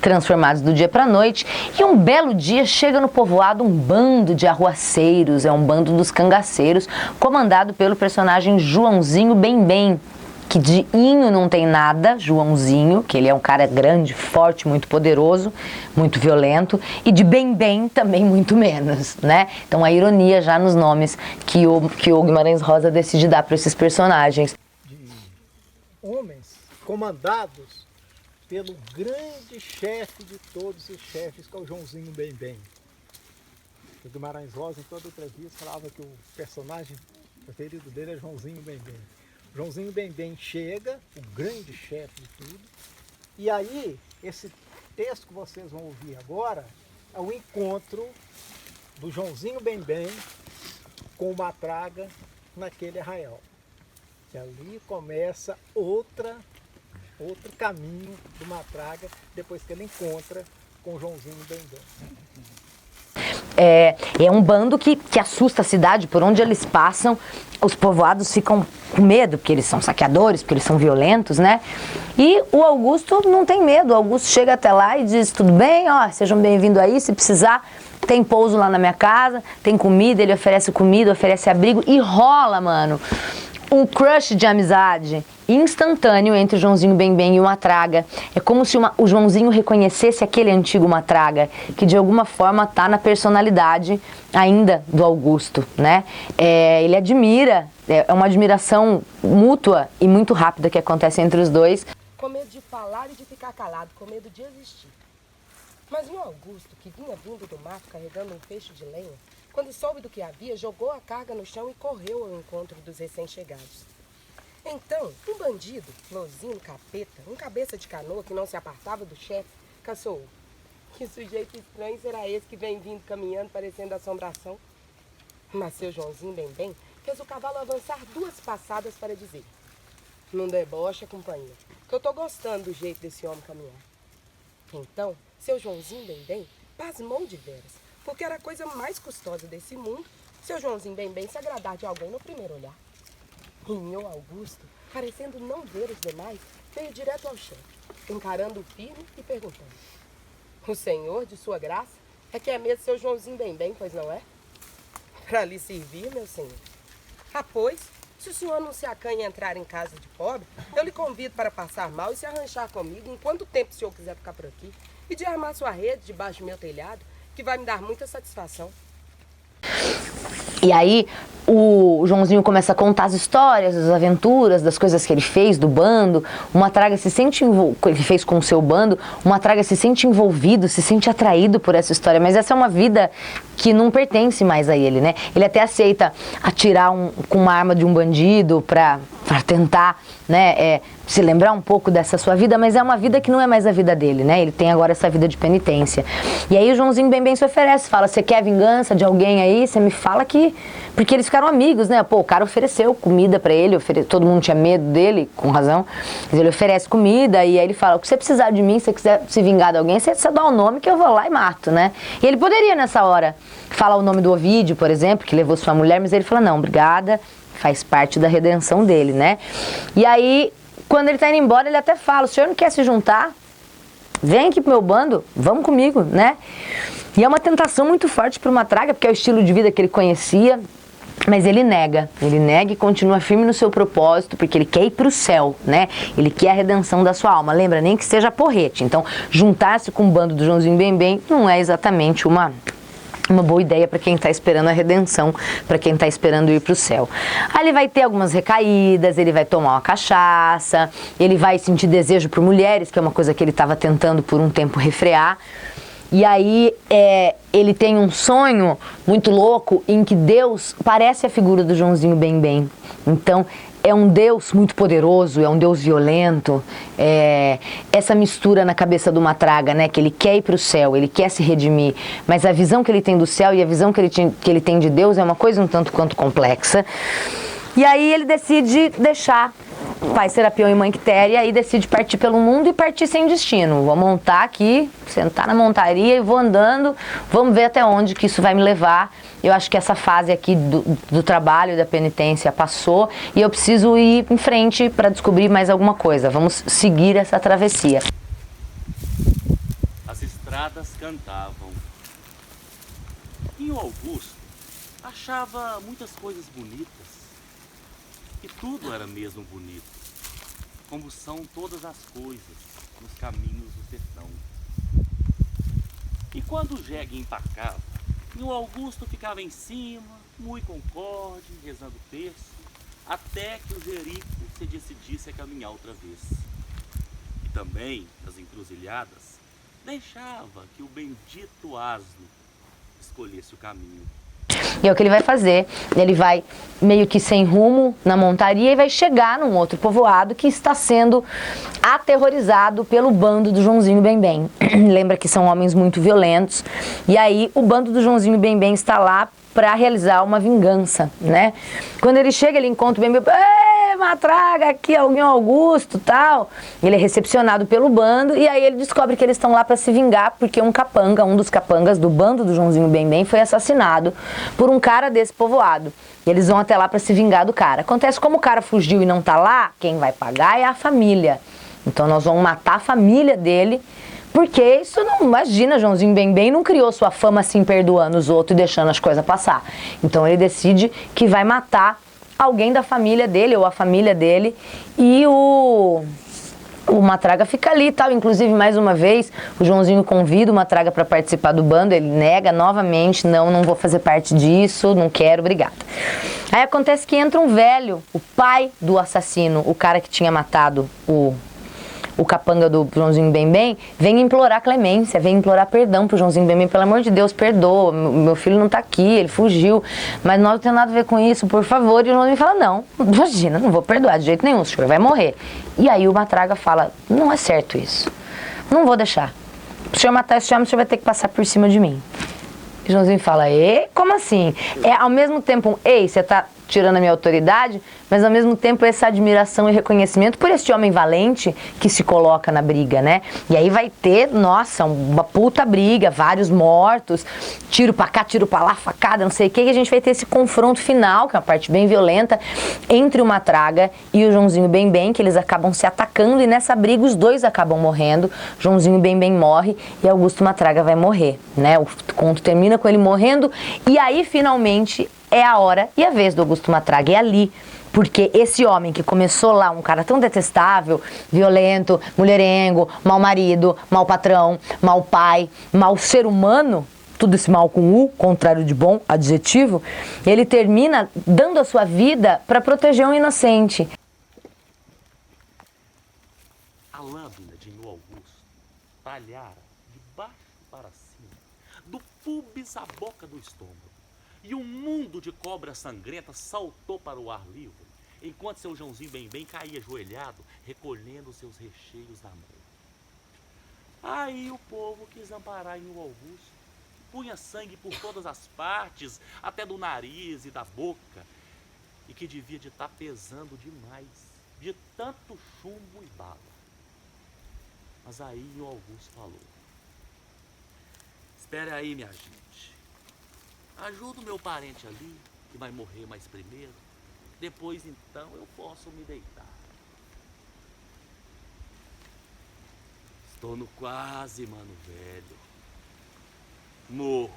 transformados do dia para a noite, e um belo dia chega no povoado um bando de arruaceiros, é um bando dos cangaceiros, comandado pelo personagem Joãozinho Bem-Bem, que de inho não tem nada, Joãozinho, que ele é um cara grande, forte, muito poderoso, muito violento, e de Bem-Bem também muito menos, né? Então a ironia já nos nomes que o Guimarães Rosa decide dar para esses personagens. De homens comandados pelo grande chefe de todos os chefes, que é o Joãozinho Bem-Bem. O Guimarães Rosa, em toda entrevista, falava que o personagem preferido dele é Joãozinho Bem-Bem. O Joãozinho Bem-Bem chega, o grande chefe de tudo, e aí, esse texto que vocês vão ouvir agora é o encontro do Joãozinho Bem-Bem com o Matraga naquele arraial. E ali começa outro caminho do Matraga, depois que ele encontra com o Joãozinho Bem-Bem. É um bando que assusta a cidade por onde eles passam. Os povoados ficam com medo, porque eles são saqueadores, porque eles são violentos, né? E o Augusto não tem medo. O Augusto chega até lá e diz, tudo bem, sejam bem-vindos aí, se precisar, tem pouso lá na minha casa, tem comida, ele oferece comida, oferece abrigo e rola, mano, um crush de amizade instantâneo entre o Joãozinho Bem-Bem e o Matraga. É como se o Joãozinho reconhecesse aquele antigo Matraga, que de alguma forma está na personalidade ainda do Augusto, né? Ele admira, é uma admiração mútua e muito rápida que acontece entre os dois. Com medo de falar e de ficar calado, com medo de existir. Mas o Augusto, que vinha vindo do mato carregando um feixe de lenha, quando soube do que havia, jogou a carga no chão e correu ao encontro dos recém-chegados. Então, um bandido, Lozinho, capeta, um cabeça de canoa que não se apartava do chefe, caçoou. Que sujeito estranho será esse que vem vindo caminhando parecendo assombração? Mas seu Joãozinho Bem-Bem fez o cavalo avançar 2 passadas para dizer: não debocha, companheiro, que eu tô gostando do jeito desse homem caminhar. Então, seu Joãozinho Bem-Bem pasmou de veras, porque era a coisa mais custosa desse mundo, seu Joãozinho Bem-Bem se agradar de alguém no primeiro olhar. Rinhou Augusto, parecendo não ver os demais, veio direto ao chefe, encarando-o firme e perguntando: o senhor, de sua graça, é que é mesmo seu Joãozinho Bem-Bem, pois não é? Para lhe servir, meu senhor. Ah, pois, se o senhor não se acanha em entrar em casa de pobre, eu lhe convido para passar mal e se arranjar comigo enquanto tempo o senhor quiser ficar por aqui e de armar sua rede debaixo do meu telhado, que vai me dar muita satisfação. E aí o Joãozinho começa a contar as histórias, as aventuras, das coisas que ele fez, do bando. O Matraga se sente ele fez com o seu bando. O Matraga se sente envolvido, se sente atraído por essa história, mas essa é uma vida que não pertence mais a ele, né? Ele até aceita atirar com uma arma de um bandido para tentar, né, se lembrar um pouco dessa sua vida, mas é uma vida que não é mais a vida dele, né? Ele tem agora essa vida de penitência. E aí o Joãozinho bem se oferece, fala: você quer vingança de alguém aí? Você me fala que... Porque eles ficaram amigos, né? Pô, o cara ofereceu comida pra ele, todo mundo tinha medo dele, com razão. Mas ele oferece comida e aí ele fala: o que você precisar de mim, se você quiser se vingar de alguém, você dá o nome que eu vou lá e mato, né? E ele poderia nessa hora falar o nome do Ovídio, por exemplo, que levou sua mulher, mas ele fala: não, obrigada, faz parte da redenção dele, né? E aí, quando ele tá indo embora, ele até fala: o senhor não quer se juntar? Vem aqui pro meu bando, vamos comigo, né? E é uma tentação muito forte pro Matraga, porque é o estilo de vida que ele conhecia, mas ele nega e continua firme no seu propósito, porque ele quer ir pro céu, né? Ele quer a redenção da sua alma, lembra? Nem que seja porrete. Então, juntar-se com o bando do Joãozinho Bem não é exatamente uma boa ideia para quem está esperando a redenção, para quem está esperando ir para o céu. Aí ele vai ter algumas recaídas, ele vai tomar uma cachaça, ele vai sentir desejo por mulheres, que é uma coisa que ele estava tentando por um tempo refrear. E aí ele tem um sonho muito louco em que Deus parece a figura do Joãozinho Bem. Então, é um Deus muito poderoso, é um Deus violento, essa mistura na cabeça do Matraga, né, que ele quer ir para o céu, ele quer se redimir, mas a visão que ele tem do céu e a visão que ele tem de Deus é uma coisa um tanto quanto complexa. E aí ele decide deixar pai Serapião e mãe Quitéria e decide partir pelo mundo e partir sem destino. Vou montar aqui, sentar na montaria e vou andando, vamos ver até onde que isso vai me levar. Eu acho que essa fase aqui do trabalho, da penitência passou e eu preciso ir em frente para descobrir mais alguma coisa. Vamos seguir essa travessia. As estradas cantavam. E o Augusto achava muitas coisas bonitas. E tudo era mesmo bonito, como são todas as coisas nos caminhos do sertão. E quando o jegue empacava, e o Augusto ficava em cima, muito concorde, rezando o terço, até que o Jerico se decidisse a caminhar outra vez. E também, nas encruzilhadas, deixava que o bendito asno escolhesse o caminho. E é o que ele vai fazer, ele vai meio que sem rumo na montaria e vai chegar num outro povoado que está sendo aterrorizado pelo bando do Joãozinho Bem. Lembra que são homens muito violentos, e aí o bando do Joãozinho Bem está lá para realizar uma vingança, né? Quando ele chega, ele encontra o Bem, Matraga, aqui é o Augusto, tal. Ele é recepcionado pelo bando e aí ele descobre que eles estão lá para se vingar porque um dos capangas do bando do Joãozinho Bem foi assassinado por um cara desse povoado. E eles vão até lá para se vingar do cara. Acontece, como o cara fugiu e não tá lá, quem vai pagar é a família. Então nós vamos matar a família dele, porque isso não, imagina, Joãozinho Bem não criou sua fama assim, perdoando os outros e deixando as coisas passar. Então ele decide que vai matar alguém da família dele ou a família dele, e o Matraga fica ali e tal. Inclusive, mais uma vez, o Joãozinho convida o Matraga para participar do bando, ele nega novamente: não vou fazer parte disso, não quero, obrigada. Aí acontece que entra um velho, o pai do assassino, o cara que tinha matado o capanga do Joãozinho Bem, vem implorar clemência, vem implorar perdão pro Joãozinho Bem, pelo amor de Deus, perdoa, meu filho não tá aqui, ele fugiu, mas nós não temos nada a ver com isso, por favor. E o Joãozinho fala: não, imagina, não vou perdoar de jeito nenhum, o senhor vai morrer. E aí o Matraga fala: não é certo isso, não vou deixar. Se o senhor matar esse homem, o senhor vai ter que passar por cima de mim. E o Joãozinho fala: como assim? É ao mesmo tempo você tá tirando a minha autoridade, mas ao mesmo tempo essa admiração e reconhecimento por este homem valente que se coloca na briga, né? E aí vai ter, nossa, uma puta briga, vários mortos, tiro pra cá, tiro pra lá, facada, não sei o que, e a gente vai ter esse confronto final, que é uma parte bem violenta, entre o Matraga e o Joãozinho Bem, que eles acabam se atacando, e nessa briga os dois acabam morrendo. Joãozinho Bem morre e Augusto Matraga vai morrer, né? O conto termina com ele morrendo, e aí finalmente é a hora e a vez do Augusto Matraga, é ali. Porque esse homem que começou lá, um cara tão detestável, violento, mulherengo, mau marido, mau patrão, mau pai, mau ser humano, tudo esse mal com U, contrário de bom, adjetivo, ele termina dando a sua vida para proteger um inocente. A lâmina de Nho Augusto talhara de baixo para cima, do pubis à boca do estômago, e um mundo de cobras sangrentas saltou para o ar livre, enquanto seu Joãozinho Bem caía ajoelhado, recolhendo seus recheios na mão. Aí o povo quis amparar Nho Augusto, punha sangue por todas as partes, até do nariz e da boca, e que devia de estar pesando demais, de tanto chumbo e bala. Mas aí o Augusto falou: espere aí, minha gente, ajuda o meu parente ali, que vai morrer mais primeiro, depois então eu posso me deitar. Estou no quase, mano velho. Morro,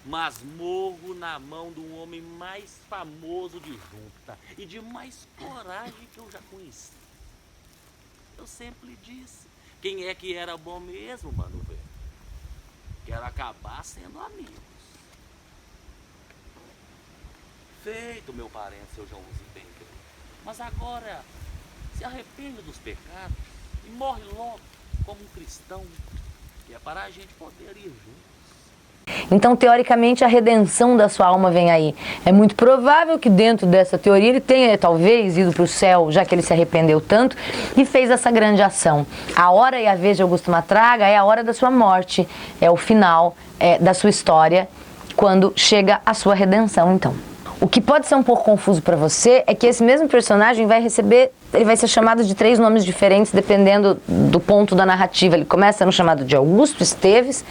mas morro na mão do homem mais famoso de junta e de mais coragem que eu já conheci. Eu sempre disse, quem é que era bom mesmo, mano velho? Quero acabar sendo amigos. Feito, meu parente, seu Joãozinho Bem, mas agora se arrepende dos pecados e morre logo como um cristão, que é para a gente poder ir juntos. Então, teoricamente, a redenção da sua alma vem aí. É muito provável que dentro dessa teoria ele tenha, talvez, ido para o céu, já que ele se arrependeu tanto, e fez essa grande ação. A hora e a vez de Augusto Matraga é a hora da sua morte, é o final da sua história, quando chega a sua redenção, então. O que pode ser um pouco confuso para você é que esse mesmo personagem ele vai ser chamado de 3 nomes diferentes dependendo do ponto da narrativa. Ele começa sendo chamado de Augusto Esteves,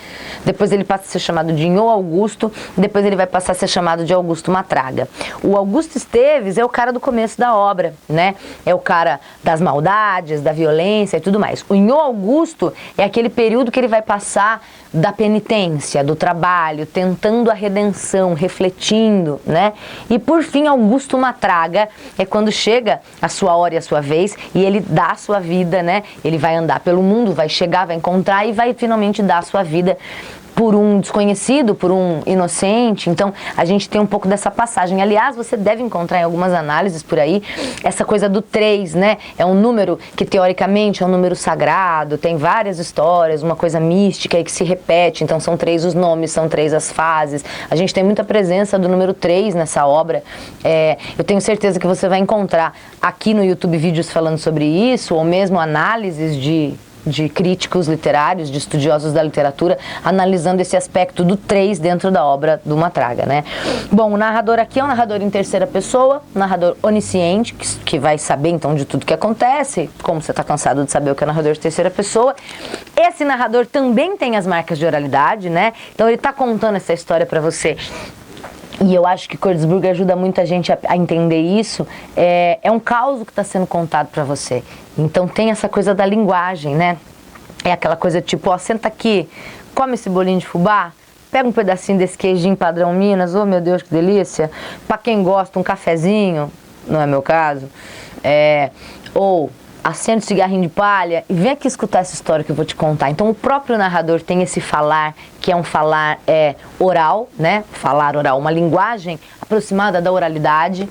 depois ele passa a ser chamado de Nho Augusto, depois ele vai passar a ser chamado de Augusto Matraga. O Augusto Esteves é o cara do começo da obra, né? É o cara das maldades, da violência e tudo mais. O Nho Augusto é aquele período que ele vai passar da penitência, do trabalho, tentando a redenção, refletindo, né? E por fim, Augusto Matraga é quando chega a sua hora e a sua vez e ele dá a sua vida, né? Ele vai andar pelo mundo, vai chegar, vai encontrar e vai finalmente dar a sua vida por um desconhecido, por um inocente. Então, a gente tem um pouco dessa passagem. Aliás, você deve encontrar em algumas análises por aí essa coisa do 3, né? É um número que, teoricamente, é um número sagrado, tem várias histórias, uma coisa mística e que se repete. Então, são 3 os nomes, são 3 as fases. A gente tem muita presença do número 3 nessa obra. Eu tenho certeza que você vai encontrar aqui no YouTube vídeos falando sobre isso, ou mesmo análises de críticos literários, de estudiosos da literatura, analisando esse aspecto do 3 dentro da obra do Matraga, né? Bom, o narrador aqui é um narrador em terceira pessoa, um narrador onisciente, que vai saber então de tudo que acontece, como você está cansado de saber o que é narrador de terceira pessoa. Esse narrador também tem as marcas de oralidade, né? Então ele está contando essa história para você. E eu acho que Kurtzberg ajuda muita gente a entender isso. É um caos que está sendo contado para você. Então tem essa coisa da linguagem, né? É aquela coisa tipo, ó, senta aqui, come esse bolinho de fubá, pega um pedacinho desse queijinho padrão Minas, oh meu Deus, que delícia. Para quem gosta, um cafezinho, não é meu caso. Ou acende um cigarrinho de palha e vem aqui escutar essa história que eu vou te contar. Então o próprio narrador tem esse falar, que é um falar oral, né? Falar oral, uma linguagem aproximada da oralidade.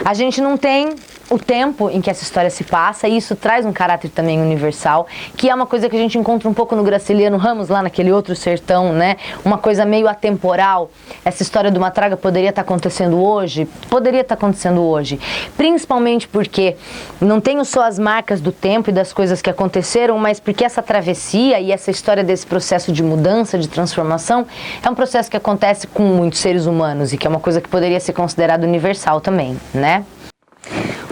A gente não tem o tempo em que essa história se passa, e isso traz um caráter também universal, que é uma coisa que a gente encontra um pouco no Graciliano Ramos, lá naquele outro sertão, né? Uma coisa meio atemporal. Essa história do Matraga poderia estar acontecendo hoje? Poderia estar acontecendo hoje. Principalmente porque não tenho só as marcas do tempo e das coisas que aconteceram, mas porque essa travessia e essa história desse processo de mudança, de transformação, é um processo que acontece com muitos seres humanos e que é uma coisa que poderia ser considerada universal também, né?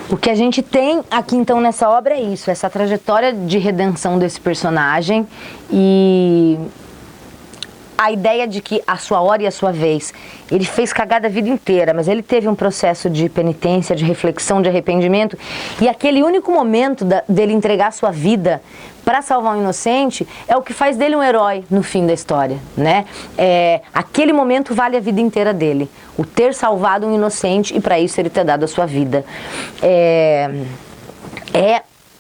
O que a gente tem aqui então nessa obra é isso, essa trajetória de redenção desse personagem, e a ideia de que a sua hora e a sua vez, ele fez cagada a vida inteira, mas ele teve um processo de penitência, de reflexão, de arrependimento, e aquele único momento dele entregar a sua vida para salvar um inocente é o que faz dele um herói no fim da história, né? Aquele momento vale a vida inteira dele, o ter salvado um inocente e para isso ele ter dado a sua vida.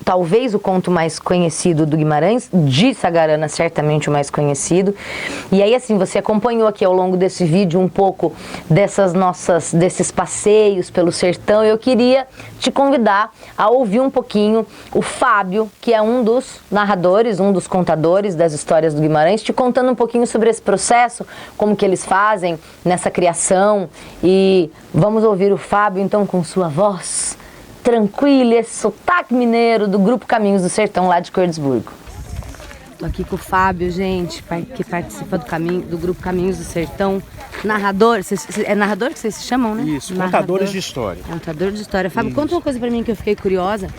Talvez o conto mais conhecido do Guimarães, de Sagarana certamente o mais conhecido. E aí assim, você acompanhou aqui ao longo desse vídeo um pouco desses passeios pelo sertão. Eu queria te convidar a ouvir um pouquinho o Fábio, que é um dos narradores, um dos contadores das histórias do Guimarães, te contando um pouquinho sobre esse processo, como que eles fazem nessa criação. E vamos ouvir o Fábio então com sua voz tranquilo, esse sotaque mineiro do Grupo Caminhos do Sertão, lá de Cordesburgo. Tô aqui com o Fábio, gente, que participa do Grupo Caminhos do Sertão. Narrador, é narrador que vocês se chamam, né? Isso, contadores de história. Contador de história. Fábio, conta uma coisa pra mim que eu fiquei curiosa.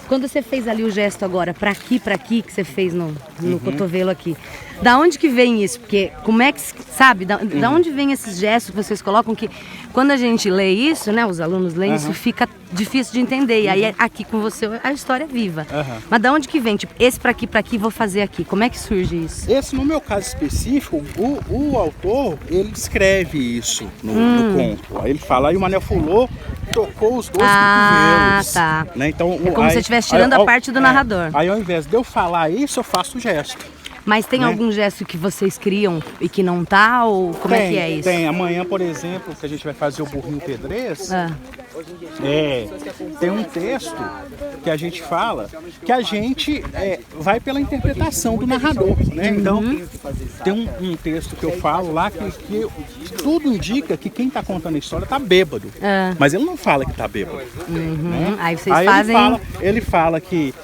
Quando você fez ali o gesto agora, pra aqui, que você fez no cotovelo aqui, da onde que vem isso? Porque como é que, sabe, da onde vem esses gestos que vocês colocam que quando a gente lê isso, né, os alunos leem isso, fica difícil de entender. E aí aqui com você a história é viva. Mas da onde que vem? Tipo, esse pra aqui, vou fazer aqui. Como é que surge isso? Esse, no meu caso específico, o autor, ele descreve isso no conto. Aí ele fala, aí o Manel Fulô tocou os dois cotovelos. Tá. Né? Então, é como se você estivesse tirando a parte do narrador. Aí ao invés de eu falar isso, eu faço o gesto. Mas tem algum gesto que vocês criam e que não tá? Ou como é que é isso? Tem. Amanhã, por exemplo, que a gente vai fazer o burrinho pedrez, tem um texto que a gente fala que a gente vai pela interpretação do narrador, né? Então, tem um texto que eu falo lá que tudo indica que quem está contando a história está bêbado. Mas ele não fala que está bêbado. Né? Aí vocês fazem... Ele fala que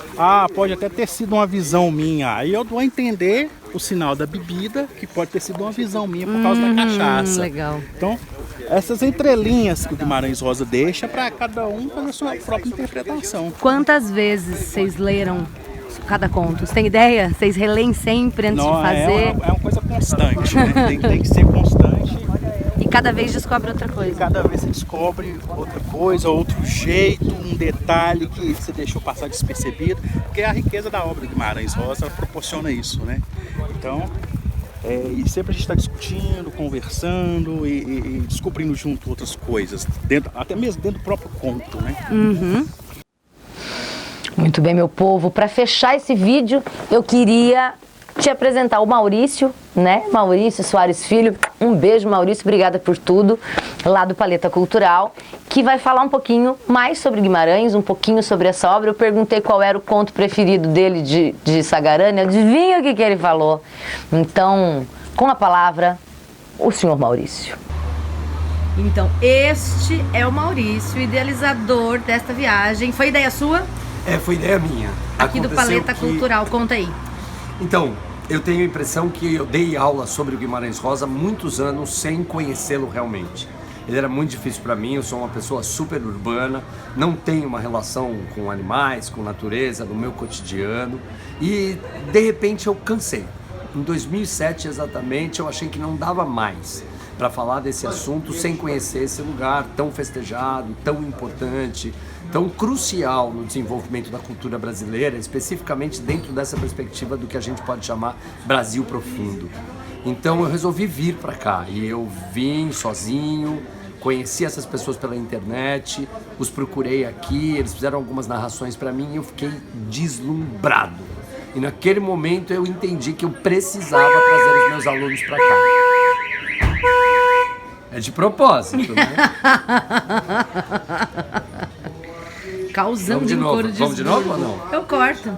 pode até ter sido uma visão minha. Aí eu dou a entender o sinal da bebida, que pode ter sido uma visão minha por causa da cachaça. Legal. Então, essas entrelinhas que o Guimarães Rosa deixa para cada um fazer a sua própria interpretação. Quantas vezes vocês leram cada conto? Você tem ideia? Vocês releem sempre antes de fazer? É uma coisa constante, né? tem que ser constante. E cada vez descobre outra coisa. Cada vez você descobre outra coisa, outro jeito, um detalhe que você deixou passar despercebido, porque a riqueza da obra de Guimarães Rosa proporciona isso, né? Então, e sempre a gente está discutindo, conversando e descobrindo junto outras coisas, até mesmo dentro do próprio conto, né? Muito bem, meu povo. Para fechar esse vídeo, eu queria te apresentar o Maurício, né? Maurício Soares Filho. Um beijo, Maurício. Obrigada por tudo. Lá do Paleta Cultural, que vai falar um pouquinho mais sobre Guimarães, um pouquinho sobre essa obra. Eu perguntei qual era o conto preferido dele de Sagarana. Adivinha o que ele falou? Então, com a palavra, o senhor Maurício. Então, este é o Maurício, idealizador desta viagem. Foi ideia sua? Foi ideia minha. Aqui do Paleta Cultural. Conta aí. Então, eu tenho a impressão que eu dei aula sobre o Guimarães Rosa há muitos anos sem conhecê-lo realmente. Ele era muito difícil para mim, eu sou uma pessoa super urbana, não tenho uma relação com animais, com natureza, no meu cotidiano. E, de repente, eu cansei. Em 2007, exatamente, eu achei que não dava mais para falar desse assunto sem conhecer esse lugar tão festejado, tão importante, tão crucial no desenvolvimento da cultura brasileira, especificamente dentro dessa perspectiva do que a gente pode chamar Brasil profundo. Então eu resolvi vir para cá e eu vim sozinho, conheci essas pessoas pela internet, os procurei aqui, eles fizeram algumas narrações para mim e eu fiquei deslumbrado. E naquele momento eu entendi que eu precisava trazer os meus alunos para cá. É de propósito, né? Causando um coro de Vamos de novo ou não? Eu corto.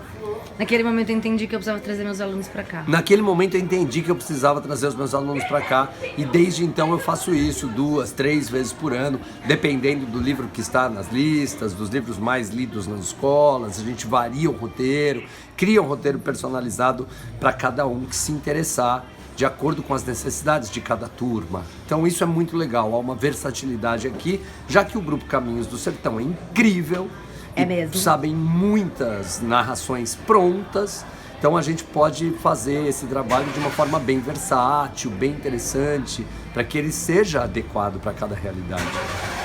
Naquele momento eu entendi que eu precisava trazer meus alunos para cá. Naquele momento eu entendi que eu precisava trazer os meus alunos para cá e desde então eu faço isso 2, 3 vezes por ano, dependendo do livro que está nas listas, dos livros mais lidos nas escolas. A gente varia o roteiro, cria um roteiro personalizado para cada um que se interessar, de acordo com as necessidades de cada turma. Então isso é muito legal, há uma versatilidade aqui, já que o Grupo Caminhos do Sertão é incrível. É mesmo. Sabem muitas narrações prontas Então a gente pode fazer esse trabalho de uma forma bem versátil, bem interessante, para que ele seja adequado para cada realidade.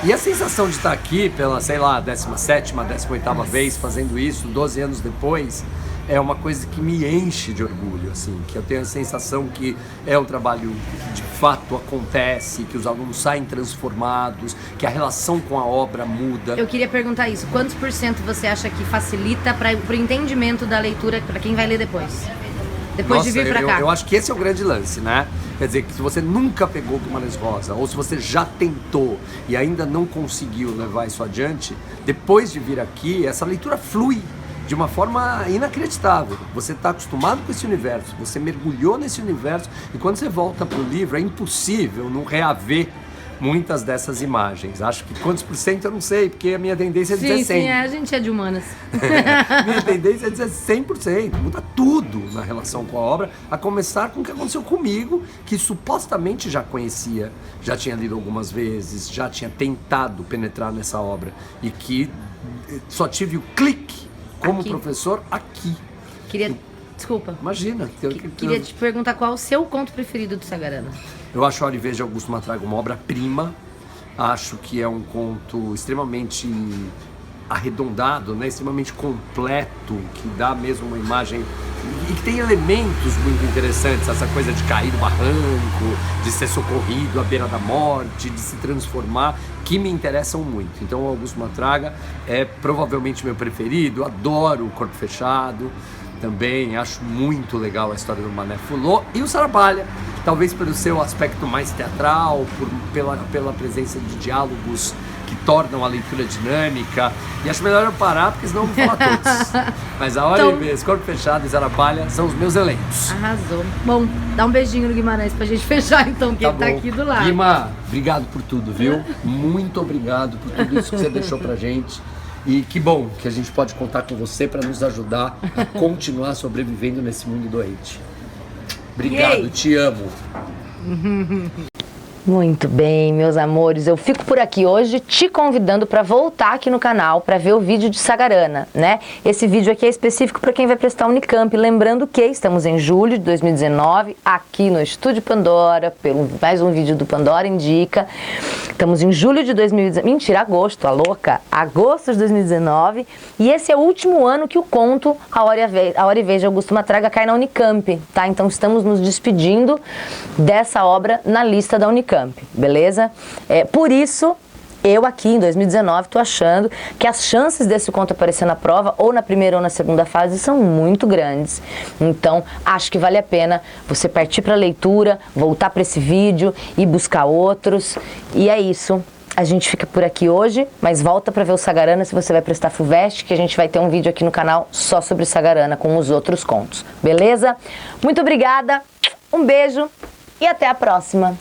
E a sensação de estar aqui pela, sei lá, 17ª, 18ª vez fazendo isso, 12 anos depois, é uma coisa que me enche de orgulho, assim, que eu tenho a sensação que é um trabalho que de fato acontece, que os alunos saem transformados, que a relação com a obra muda. Eu queria perguntar isso, quantos por cento você acha que facilita para o entendimento da leitura para quem vai ler depois? Depois de vir para cá? Eu acho que esse é o grande lance, né? Quer dizer, que se você nunca pegou Guimarães Rosa, ou se você já tentou e ainda não conseguiu levar isso adiante, depois de vir aqui, essa leitura flui de uma forma inacreditável. Você está acostumado com esse universo, você mergulhou nesse universo, e quando você volta para o livro, é impossível não reaver muitas dessas imagens. Acho que quantos por cento eu não sei, porque a minha tendência é dizer 100%. Sim, a gente é de humanas. Minha tendência é dizer 100%. Muda tudo na relação com a obra, a começar com o que aconteceu comigo, que supostamente já conhecia, já tinha lido algumas vezes, já tinha tentado penetrar nessa obra, e que só tive o clique como aqui. Professor aqui. Desculpa. Imagina. Queria te perguntar qual é o seu conto preferido do Sagarana. Eu acho A Hora e Vez de Augusto Matraga uma obra-prima. Acho que é um conto extremamente arredondado, né? Extremamente completo, que dá mesmo uma imagem e que tem elementos muito interessantes, essa coisa de cair no barranco, de ser socorrido à beira da morte, de se transformar, que me interessam muito. Então o Augusto Matraga é provavelmente meu preferido. Adoro O Corpo Fechado também, acho muito legal a história do Mané Fulô, e o Sarabalha, talvez pelo seu aspecto mais teatral, pela presença de diálogos que tornam a leitura dinâmica. E acho melhor eu parar, porque senão eu vou falar todos. Mas A Hora e Vez, Corpo Fechado e Sarabalha são os meus elencos. Arrasou. Bom, dá um beijinho no Guimarães pra gente fechar então, que ele tá aqui do lado. Guima, obrigado por tudo, viu? Muito obrigado por tudo isso que você deixou pra gente. E que bom que a gente pode contar com você para nos ajudar a continuar sobrevivendo nesse mundo doente. Obrigado, te amo. Muito bem, meus amores, eu fico por aqui hoje te convidando para voltar aqui no canal para ver o vídeo de Sagarana, né? Esse vídeo aqui é específico para quem vai prestar Unicamp, lembrando que estamos em julho de 2019, aqui no Estúdio Pandora, pelo mais um vídeo do Pandora Indica. Estamos em julho de 2019, mentira, agosto, a louca, agosto de 2019, e esse é o último ano que o conto A Hora e Vez de Augusto Matraga cai na Unicamp, tá? Então estamos nos despedindo dessa obra na lista da Unicamp. Beleza? Por isso, eu aqui em 2019 tô achando que as chances desse conto aparecer na prova, ou na primeira ou na segunda fase, são muito grandes. Então, acho que vale a pena você partir para a leitura, voltar para esse vídeo e buscar outros. E é isso. A gente fica por aqui hoje, mas volta para ver o Sagarana se você vai prestar FUVEST, que a gente vai ter um vídeo aqui no canal só sobre Sagarana, com os outros contos. Beleza? Muito obrigada, um beijo e até a próxima.